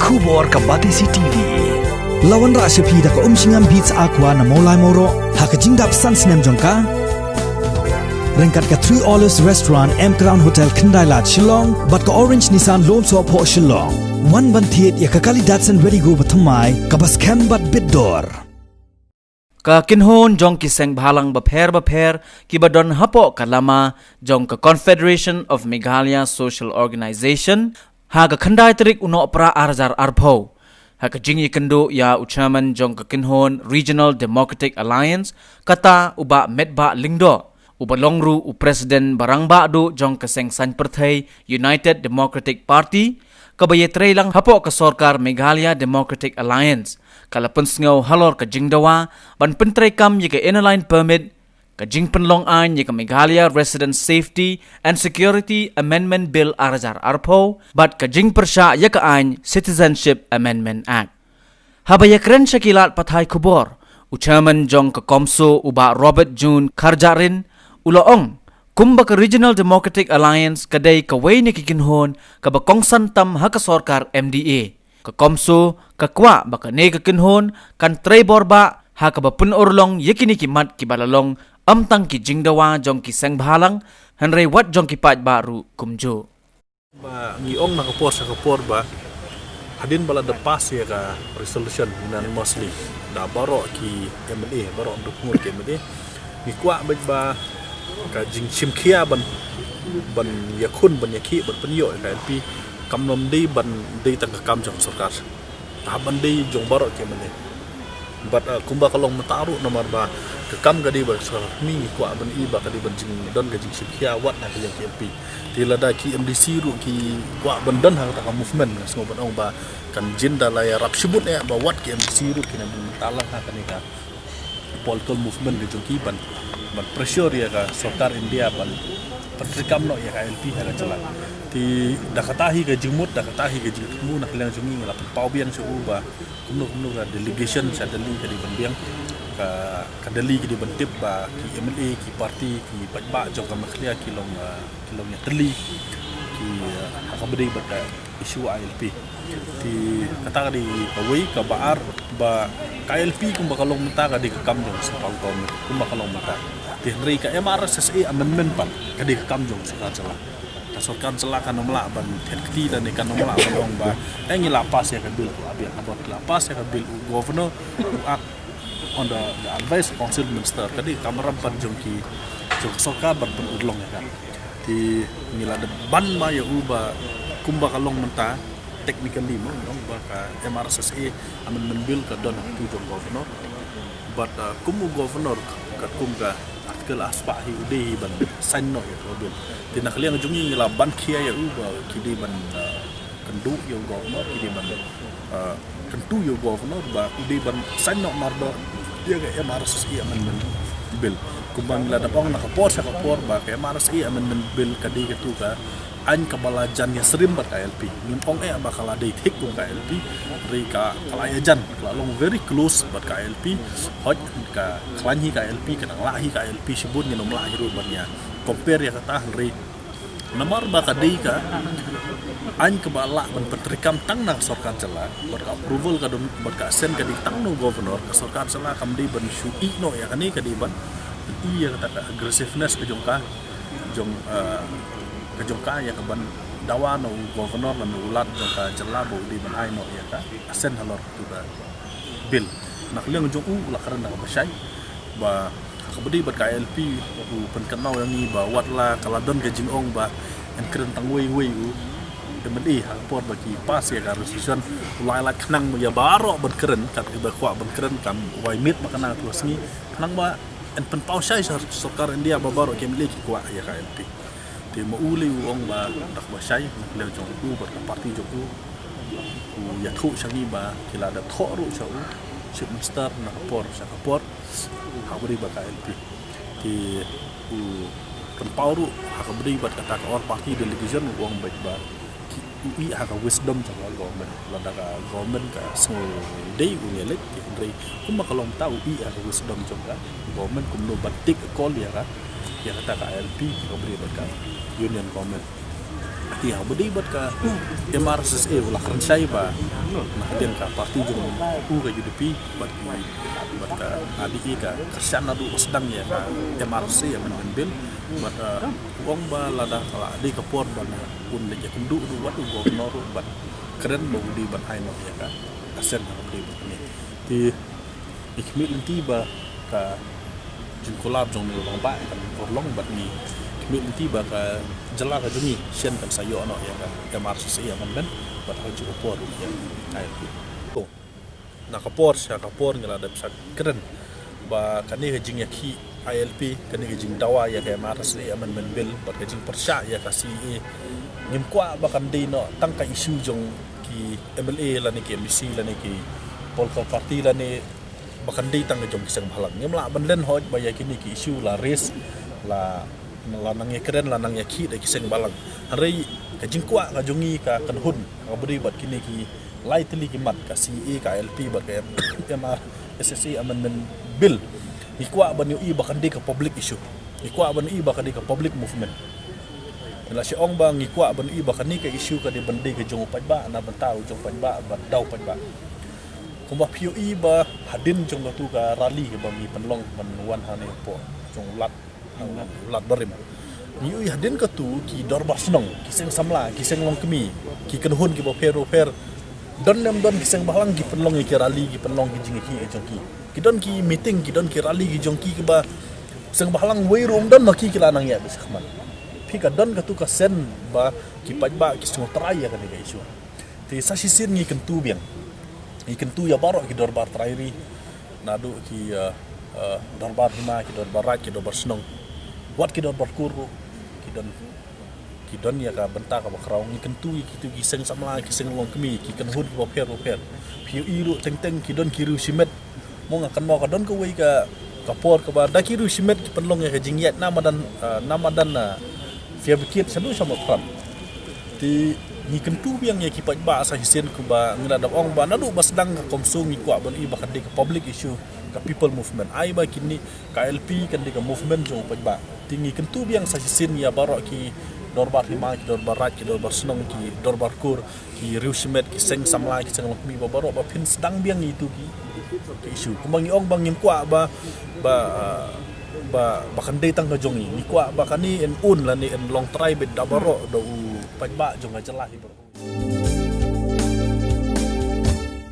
Kubor ka Batisi TV. Lawan ra sepi da ka singam beats aqua na molai moro ha ka jingdap sans nem jongka. Rengkat ka 3 Olives Restaurant M Crown Hotel Kendai Lat Shillong bat ka Orange Nissan Lom So Po Shillong. Wan ban thiet ya ka kali Datsun Ready Go bathamai ka bas kem bat bidor. Ka kinhon jong ki seng bhalang bapher ki badon hapo kalama jong ka Confederation of Meghalaya Social Organization ha ka khandai trik uno pra arjar arpho ha ka jingi kendo ya uchaman jong ka kinhon Regional Democratic Alliance kata uba medba lingdo uba longru u president barangba do jong ka seng san perthai United Democratic Party kabaye trailang hapo ka sorkar Meghalaya Democratic Alliance kalapun sngaw halor ka jingdawa ban pentray kam yika inaline permit ka jing penlong an yika Meghalaya Resident Safety and Security Amendment Bill arajar arpo bat ka jing persya yika an Citizenship Amendment Act habaya kren syakilat pathay kubor uchaman jong ka komso uba Robert June Karjarin uloong kumba ka Regional Democratic Alliance kaday kaway ni kikinhon kabakongsan tam ha ka sorkar MDA ka komso ka kwa baka ne ka kinhon kan trebor ba ha ka bapun orlong yekini kimat kibalalong amtang ki jingdawa jong ki seng bhalang hanrei wat jong ki pat baru kumjo ba ngiong na kapor sa kapor ba hadin bala de pas ya ka resolution unanimously da baro ki MLA baro dukmur ki MLA ni kwa ba ka jing chimkhia ban yakun ban yaki ban penyo ka LP kam nom di ban di tang kam jong sarkar ta ban di jong baro ke mane bat kumba kalong mataru nomor ba ke kam gadi ba sar mi kwa ban i ba kadi ban jing don ga jing sikhia wat na ke KMP ti lada ki MDC ru ki kwa ban dan ha ta movement ngo ban ong ba kan jin da la ya rap shibut ya ba wat ke MDC ru ki na talang ha kan ka political movement de jong ki ban pressure ya ka sarkar India ban pertrikam no ya ka LP ha chala ti dakatahi ka jingmut dakatahi ka jingmu nak lang jungi ngala pau bian su ba kumno ka delegation sa dali ka di banbiang ka dali ka di bantip ba ki MLA ki parti ki pajba jong ka makhlia kilong ya dali ki hakabdi ba ka isu ILP ti kata ka di pawai ka baar ba KLP kung bakalong mata ka di ka kamjong sa pagkom kung bakalong mata ti ri ka MRSSA amendment pa ka di ka kamjong sa kansala kasorkan selakan nomla ban keti dan ikan nomla ban ba engi lapas ya ka bil ko abi abot lapas ya ka bil governor on the advice council minister kadi kamaram pan jongki jong sorkar ban udlong ya kan ti mila de ban ma ya uba kumba kalong menta technically mo dong ba ka MRSSA amendment bill ka don tu jong governor but kumu governor ka kumga artikel aspahi udehi ban sign no ya bil tinak liang jungi ngila ban kia ya uba kidi ban kendu yo governor kidi ban kentu yo governor ba udehi ban sign no mardo dia ga MRSSA amendment bill kumbang la dapong nakapor sa kapor ba ka MRSSA amendment bill kadi ketu ka an kabalajan ya serim bat KLP nimpong bakal ada hik kung KLP rika kalayajan lalong very close bat KLP hot ka klanhi KLP kanang lahi KLP sibun ni nomla hiru bannya compare ya kata ri nomor ba kadai ka an kabala ban petrikam tang nang sorkan cela bat ka approval ka don bat ka sen ka di tang no governor ka sorkan cela kamdi ban shu no ya kani ka di ban iya kata aggressiveness ka jong kejongka ya kaban dawa no governor na ulat ka jela bo di ban ai no ya ka asen halor tu ba bil nak liang jong la karena ka basai ba kabudi bat KLP u pen kenau yang ni ba watla kaladon ka jingong ba en kren tang wei u demedi ha por ba ki pas ya ka resolution ulai la knang ya baro ban kren kat ba kwa ban kren kam wai mit makana terus ni knang ba en pen pausai sarkar India ba baro kem le ki kwa ya KLP ti mauli uong ba dak basai le jong u ber parti jong u ya thu sangi ba kila da tho ru cha u chief minister na kapor sa kapor habri ba KLP ti u tempau ru habri ba kata ka or parti delegation uong ba i ha ka wisdom cha government la da ka government ka so dei u ne lek ti rei kuma kalong tau i ha ka wisdom jong ka government kum no batik call ya ka kata KLP habri ba ka union government parti ha budi bat ka MRSSA wala kan sai ba na den ka parti jung ga UDP bat ka adi ka kersana du sedang ya ka MRSSA yang menbil bat wong ba lada kala adi ka por ban un le kendu du wat gobernur bat keren mau di bat ai no ya ka asen di bat ni ti ikmil tiba ka jungkolab jong ni long ba kan long bat ni ikmil tiba ka jela ka jungi sien kan sayo no ya ka MRCC ya man ben bat ha ju por ya ai to na kapor sa kapor ngala da sak keren ba kani ka jing ya ki ILP kani ka jing dawa ya ka MRCC ya man ben bel bat ka jing persya ya ka CE ngim kwa ba kan dei no tang ka isu jong ki MLA la ni ki MBC la ni ki Polkol Party la ni bahkan di tang jong kisang balang ngem la ban len hoj baya kini ki isu la race la lanang ya keren lanang ya ki da kisang balang hari ka jingkwa ka jongi ka kan hun ka budi bat kini ki lai tili ki mat ka CE ka LP bat ka MR SSC amendment bill ikwa ban yu i bahkan di ka public issue ikwa ban i bahkan di ka public movement la si ong bang ikwa ban i bahkan ni ka issue ka di bandi ka jong pajba na bantau jong pajba bat dau pajba kumba POE ba hadin jong tu ka rally ke bagi penlong menwan hane po jong lat barim ni ui hadin ka tu ki dorba senong ki seng samla ki seng long kemi ki kenhun ki bo fer don nem don ki seng balang ki penlong ki rally ki penlong ki jing ki jong ki don ki meeting ki don ki rally ki jong ki ba seng balang wei rom don maki ki lanang ya besakman pi ka don ka tu ka sen ba ki pajba ki sung trai ya ka ni ga isu ti sa sisin ni kentu biang ikan tu ya barok ki dorbar trairi nadu ki dorbar hima ki dorbar rat ki dorbar senong wat ki dorbar kuru ki don ya ka benta ka bakraung ikan tu ki seng samla ki seng long kemi ki kan hun ki boper piu iru teng ki don ki ru simet mo ngakan mo ka don ko wei ka por ka ba da ki ru simet ki penlong ya ka jingyat namadan fiabikit sadu sama pram ti ni kentu yang ya kipat ba sa hisen ku ba ngada ong ba nadu ba sedang ka komsung ni kwa ban i ba kan ka public issue ka people movement ai ba kini KLP kan ka movement jong pa tingi kentu yang sa hisen ya barok ki dorbar lima ki dorbar rat ki dorbar senong ki dorbar kur ki riusmet ki seng samla ki seng lokmi ba barok ba pin sedang biang itu ki issue kumbangi ong bang ngim kwa ba kan dei tang ka jongi ni kwa ba kan ni en un la ni en long try bet da barok do pajba jong ajalah